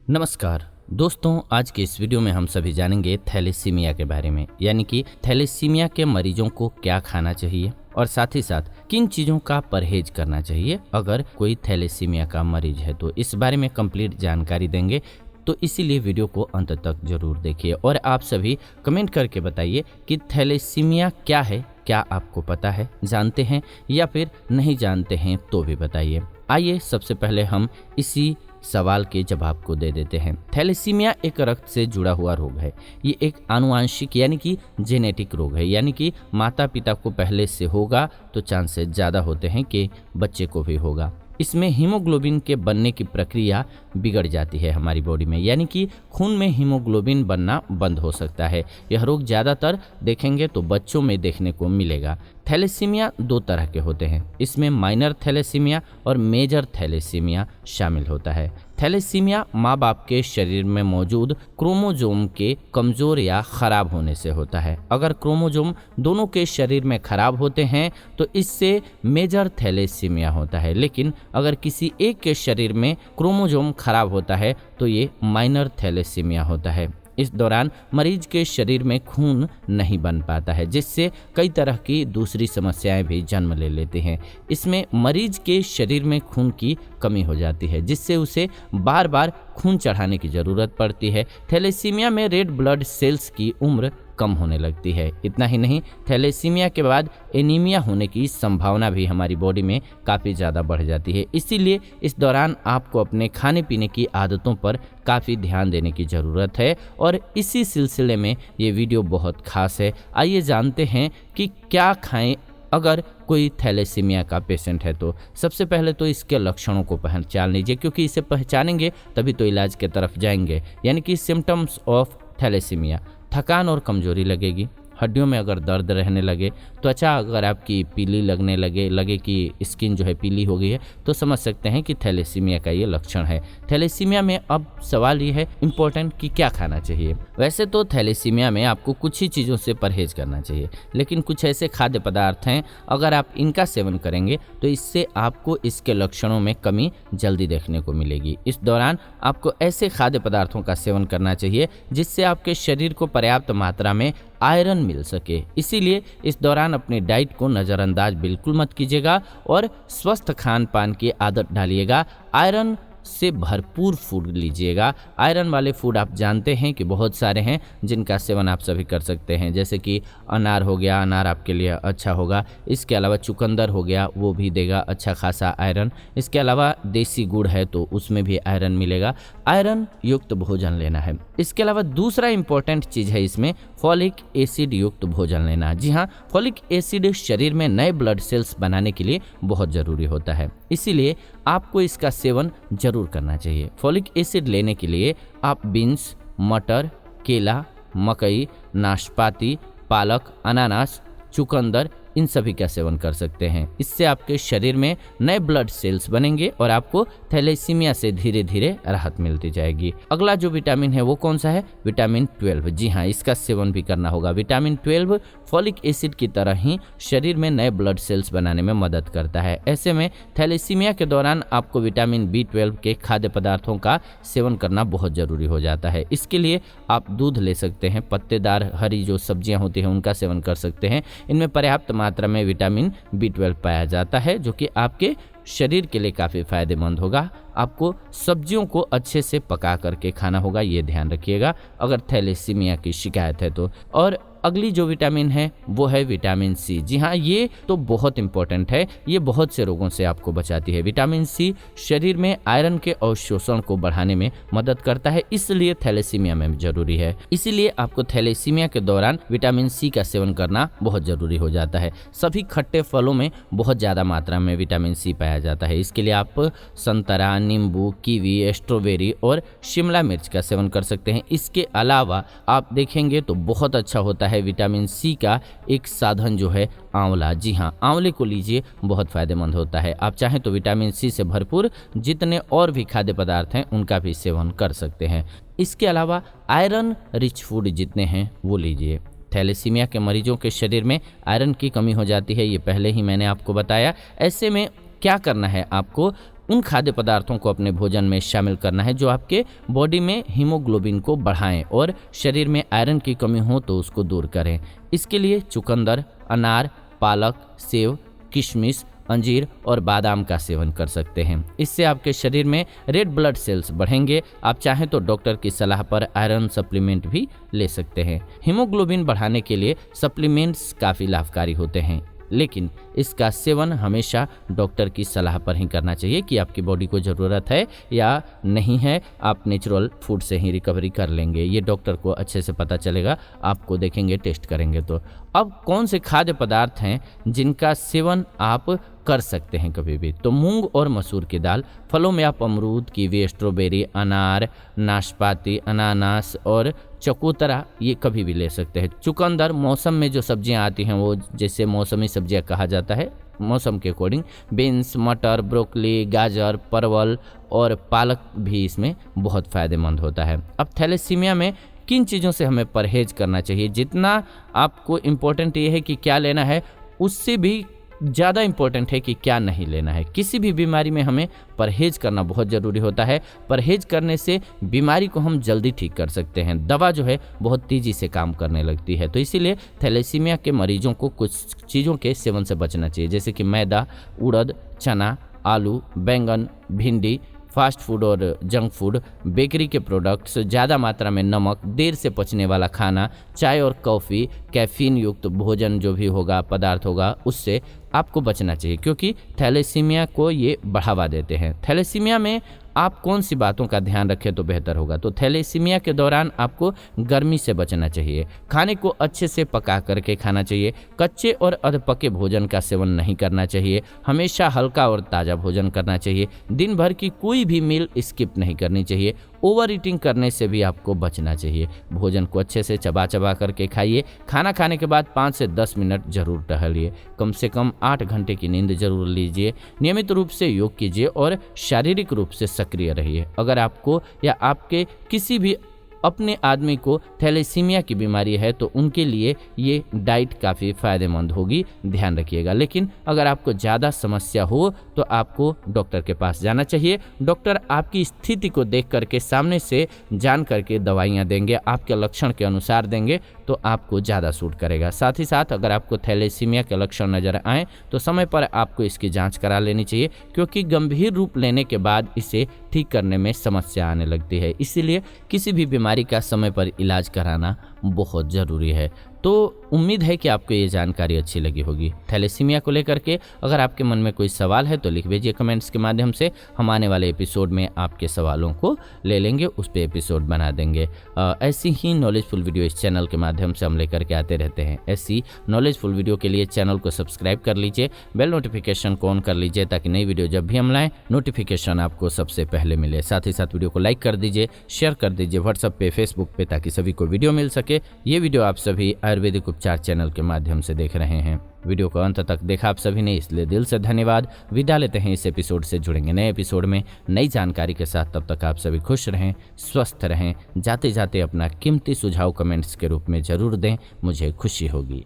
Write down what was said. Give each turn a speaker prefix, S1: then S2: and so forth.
S1: नमस्कार दोस्तों, आज के इस वीडियो में हम सभी जानेंगे थैलेसीमिया के बारे में, यानी कि थैलेसीमिया के मरीजों को क्या खाना चाहिए और साथ ही साथ किन चीज़ों का परहेज करना चाहिए अगर कोई थैलेसीमिया का मरीज है। तो इस बारे में कंप्लीट जानकारी देंगे, तो इसीलिए वीडियो को अंत तक जरूर देखिए। और आप सभी कमेंट करके बताइए कि थैलेसीमिया क्या है, क्या आपको पता है, जानते हैं या फिर नहीं जानते हैं तो भी बताइए। आइए सबसे पहले हम इसी सवाल के जवाब को दे देते हैं। थैलेसीमिया एक रक्त से जुड़ा हुआ रोग है। ये एक आनुवांशिक यानी कि जेनेटिक रोग है, यानी कि माता पिता को पहले से होगा तो चांसेस ज़्यादा होते हैं कि बच्चे को भी होगा। इसमें हीमोग्लोबिन के बनने की प्रक्रिया बिगड़ जाती है हमारी बॉडी में, यानी कि खून में हीमोग्लोबिन बनना बंद हो सकता है। यह रोग ज़्यादातर देखेंगे तो बच्चों में देखने को मिलेगा। थैलेसीमिया दो तरह के होते हैं, इसमें माइनर थैलेसीमिया और मेजर थैलेसीमिया शामिल होता है। थैलेसीमिया माँ बाप के शरीर में मौजूद क्रोमोजोम के कमज़ोर या ख़राब होने से होता है। अगर क्रोमोजोम दोनों के शरीर में ख़राब होते हैं तो इससे मेजर थैलेसीमिया होता है, लेकिन अगर किसी एक के शरीर में क्रोमोजोम ख़राब होता है तो ये माइनर थैलेसीमिया होता है। इस दौरान मरीज के शरीर में खून नहीं बन पाता है, जिससे कई तरह की दूसरी समस्याएं भी जन्म ले लेती हैं। इसमें मरीज के शरीर में खून की कमी हो जाती है, जिससे उसे बार बार खून चढ़ाने की ज़रूरत पड़ती है। थैलेसीमिया में रेड ब्लड सेल्स की उम्र कम होने लगती है। इतना ही नहीं, थैलेसीमिया के बाद एनीमिया होने की संभावना भी हमारी बॉडी में काफ़ी ज़्यादा बढ़ जाती है। इसीलिए इस दौरान आपको अपने खाने पीने की आदतों पर काफ़ी ध्यान देने की ज़रूरत है और इसी सिलसिले में ये वीडियो बहुत खास है। आइए जानते हैं कि क्या खाएं अगर कोई थैलेसीमिया का पेशेंट है। तो सबसे पहले तो इसके लक्षणों को पहचान लीजिए, क्योंकि इसे पहचानेंगे तभी तो इलाज के तरफ जाएंगे। यानी कि सिम्टम्स ऑफ थैलेसीमिया: थकान और कमजोरी लगेगी, हड्डियों में अगर दर्द रहने लगे, त्वचा अगर आपकी पीली लगने लगे कि स्किन जो है पीली हो गई है, तो समझ सकते हैं कि थैलेसीमिया का ये लक्षण है। थैलेसीमिया में अब सवाल ये है इम्पोर्टेंट कि क्या खाना चाहिए। वैसे तो थैलेसीमिया में आपको कुछ ही चीज़ों से परहेज करना चाहिए, लेकिन कुछ ऐसे खाद्य पदार्थ हैं अगर आप इनका सेवन करेंगे तो इससे आपको इसके लक्षणों में कमी जल्दी देखने को मिलेगी। इस दौरान आपको ऐसे खाद्य पदार्थों का सेवन करना चाहिए जिससे आपके शरीर को पर्याप्त मात्रा में आयरन मिल सके। इसीलिए इस दौरान अपनी डाइट को नज़रअंदाज बिल्कुल मत कीजिएगा और स्वस्थ खान पान की आदत डालिएगा। आयरन से भरपूर फूड लीजिएगा। आयरन वाले फूड आप जानते हैं कि बहुत सारे हैं जिनका सेवन आप सभी कर सकते हैं, जैसे कि अनार हो गया, अनार आपके लिए अच्छा होगा। इसके अलावा चुकंदर हो गया, वो भी देगा अच्छा खासा आयरन। इसके अलावा देसी गुड़ है तो उसमें भी आयरन मिलेगा। आयरन युक्त भोजन लेना है। इसके अलावा दूसरा इंपॉर्टेंट चीज़ है इसमें फॉलिक एसिड युक्त भोजन लेना। जी हाँ, फॉलिक एसिड शरीर में नए ब्लड सेल्स बनाने के लिए बहुत ज़रूरी होता है, इसीलिए आपको इसका सेवन जरूर करना चाहिए। फॉलिक एसिड लेने के लिए आप बीन्स, मटर, केला, मकई, नाशपाती, पालक, अनानास, चुकंदर इन सभी का सेवन कर सकते हैं। इससे आपके शरीर में नए ब्लड सेल्स बनेंगे और आपको थैलेसीमिया से धीरे धीरे राहत मिलती जाएगी। अगला जो विटामिन है वो कौन सा है? विटामिन 12। जी हाँ, इसका सेवन भी करना होगा। विटामिन 12 फॉलिक एसिड की तरह ही शरीर में नए ब्लड सेल्स बनाने में मदद करता है। ऐसे में थैलेसीमिया के दौरान आपको विटामिन B12 के खाद्य पदार्थों का सेवन करना बहुत ज़रूरी हो जाता है। इसके लिए आप दूध ले सकते हैं, पत्तेदार हरी जो सब्जियां होती हैं उनका सेवन कर सकते हैं। इनमें पर्याप्त मात्रा में विटामिन B12 पाया जाता है, जो कि आपके शरीर के लिए काफ़ी फायदेमंद होगा। आपको सब्जियों को अच्छे से पका करके खाना होगा, ये ध्यान रखिएगा अगर थैलेसीमिया की शिकायत है तो। और अगली जो विटामिन है वो है विटामिन C। जी हाँ, ये तो बहुत इंपॉर्टेंट है, ये बहुत से रोगों से आपको बचाती है। विटामिन C शरीर में आयरन के अवशोषण को बढ़ाने में मदद करता है, इसलिए थैलेसीमिया में जरूरी है। इसीलिए आपको थैलेसीमिया के दौरान विटामिन C का सेवन करना बहुत जरूरी हो जाता है। सभी खट्टे फलों में बहुत ज़्यादा मात्रा में विटामिन C पाया जाता है। इसके लिए आप संतरा, नींबू, कीवी, स्ट्रॉबेरी और शिमला मिर्च का सेवन कर सकते हैं। इसके अलावा आप देखेंगे तो बहुत अच्छा होता है विटामिन C का एक साधन जो है आंवला। जी हाँ, आंवले को लीजिए, बहुत फायदेमंद होता है। आप चाहें तो विटामिन C से भरपूर जितने और भी खाद्य पदार्थ हैं उनका भी सेवन कर सकते हैं। इसके अलावा आयरन रिच फूड जितने हैं वो लीजिए। थैलेसीमिया के मरीजों के शरीर में आयरन की कमी हो जाती है, ये पहले ही मैंने आपको बताया। ऐसे में क्या करना है आपको? उन खाद्य पदार्थों को अपने भोजन में शामिल करना है जो आपके बॉडी में हीमोग्लोबिन को बढ़ाएं और शरीर में आयरन की कमी हो तो उसको दूर करें। इसके लिए चुकंदर, अनार, पालक, सेव, किशमिश, अंजीर और बादाम का सेवन कर सकते हैं। इससे आपके शरीर में रेड ब्लड सेल्स बढ़ेंगे। आप चाहें तो डॉक्टर की सलाह पर आयरन सप्लीमेंट भी ले सकते हैं। हीमोग्लोबिन बढ़ाने के लिए सप्लीमेंट्स काफ़ी लाभकारी होते हैं, लेकिन इसका सेवन हमेशा डॉक्टर की सलाह पर ही करना चाहिए कि आपकी बॉडी को ज़रूरत है या नहीं है। आप नेचुरल फूड से ही रिकवरी कर लेंगे, ये डॉक्टर को अच्छे से पता चलेगा, आपको देखेंगे, टेस्ट करेंगे तो। अब कौन से खाद्य पदार्थ हैं जिनका सेवन आप कर सकते हैं कभी भी? तो मूंग और मसूर की दाल। फलों में आप अमरूद, कीवी, स्ट्रॉबेरी, अनार, नाशपाती, अनानास और चकोतरा ये कभी भी ले सकते हैं। चुकंदर, मौसम में जो सब्जियां आती हैं वो जैसे मौसमी सब्जियां कहा जाता है मौसम के अकॉर्डिंग, बीन्स, मटर, ब्रोकली, गाजर, परवल और पालक भी इसमें बहुत फ़ायदेमंद होता है। अब थैलेसीमिया में किन चीज़ों से हमें परहेज करना चाहिए? जितना आपको इम्पोर्टेंट ये है कि क्या लेना है, उससे भी ज़्यादा इम्पोर्टेंट है कि क्या नहीं लेना है। किसी भी बीमारी में हमें परहेज करना बहुत ज़रूरी होता है। परहेज करने से बीमारी को हम जल्दी ठीक कर सकते हैं। दवा जो है बहुत तेज़ी से काम करने लगती है। तो इसीलिए थैलेसीमिया के मरीजों को कुछ चीज़ों के सेवन से बचना चाहिए, जैसे कि मैदा, उड़द, चना, आलू, बैंगन, भिंडी, फास्ट फूड और जंक फूड, बेकरी के प्रोडक्ट्स, ज़्यादा मात्रा में नमक, देर से पचने वाला खाना, चाय और कॉफ़ी, कैफीन युक्त भोजन जो भी होगा, पदार्थ होगा, उससे आपको बचना चाहिए, क्योंकि थैलेसीमिया को ये बढ़ावा देते हैं। थैलेसीमिया में आप कौन सी बातों का ध्यान रखें तो बेहतर होगा? तो थैलेसीमिया के दौरान आपको गर्मी से बचना चाहिए। खाने को अच्छे से पका करके खाना चाहिए। कच्चे और अधपके भोजन का सेवन नहीं करना चाहिए। हमेशा हल्का और ताज़ा भोजन करना चाहिए। दिन भर की कोई भी मील स्किप नहीं करनी चाहिए। ओवर ईटिंग करने से भी आपको बचना चाहिए। भोजन को अच्छे से चबा चबा करके खाइए। खाना खाने के बाद 5 से 10 मिनट जरूर टहलिए। कम से कम 8 घंटे की नींद जरूर लीजिए। नियमित रूप से योग कीजिए और शारीरिक रूप से सक्रिय रहिए। अगर आपको या आपके किसी भी अपने आदमी को थैलेसीमिया की बीमारी है तो उनके लिए ये डाइट काफ़ी फ़ायदेमंद होगी, ध्यान रखिएगा। लेकिन अगर आपको ज़्यादा समस्या हो तो आपको डॉक्टर के पास जाना चाहिए। डॉक्टर आपकी स्थिति को देख करके सामने से जान करके दवाइयाँ देंगे, आपके लक्षण के अनुसार देंगे तो आपको ज़्यादा सूट करेगा। साथ ही साथ अगर आपको थैलेसीमिया के लक्षण नज़र आएँ तो समय पर आपको इसकी जाँच करा लेनी चाहिए, क्योंकि गंभीर रूप लेने के बाद इसे ठीक करने में समस्या आने लगती है। इसीलिए किसी भी बीमारी का समय पर इलाज कराना बहुत ज़रूरी है। तो उम्मीद है कि आपको ये जानकारी अच्छी लगी होगी थैलेसीमिया को लेकर के। अगर आपके मन में कोई सवाल है तो लिख भेजिए कमेंट्स के माध्यम से। हम आने वाले एपिसोड में आपके सवालों को ले लेंगे, उस पर एपिसोड बना देंगे। ऐसी ही नॉलेजफुल वीडियो इस चैनल के माध्यम से हम लेकर के आते रहते हैं। ऐसी नॉलेजफुल वीडियो के लिए चैनल को सब्सक्राइब कर लीजिए, बेल नोटिफिकेशन को ऑन कर लीजिए, ताकि नई वीडियो जब भी हम लाएँ नोटिफिकेशन आपको सबसे पहले मिले। साथ ही साथ वीडियो को लाइक कर दीजिए, शेयर कर दीजिए व्हाट्सएप पे, फेसबुक पे, ताकि सभी को वीडियो मिल सके। ये वीडियो आप सभी आयुर्वेदिक उपचार चैनल के माध्यम से देख रहे हैं। वीडियो को अंत तक देखा आप सभी ने, इसलिए दिल से धन्यवाद। विदा लेते हैं इस एपिसोड से। जुड़ेंगे नए एपिसोड में नई जानकारी के साथ। तब तक आप सभी खुश रहें, स्वस्थ रहें। जाते जाते अपना कीमती सुझाव कमेंट्स के रूप में जरूर दें, मुझे खुशी होगी।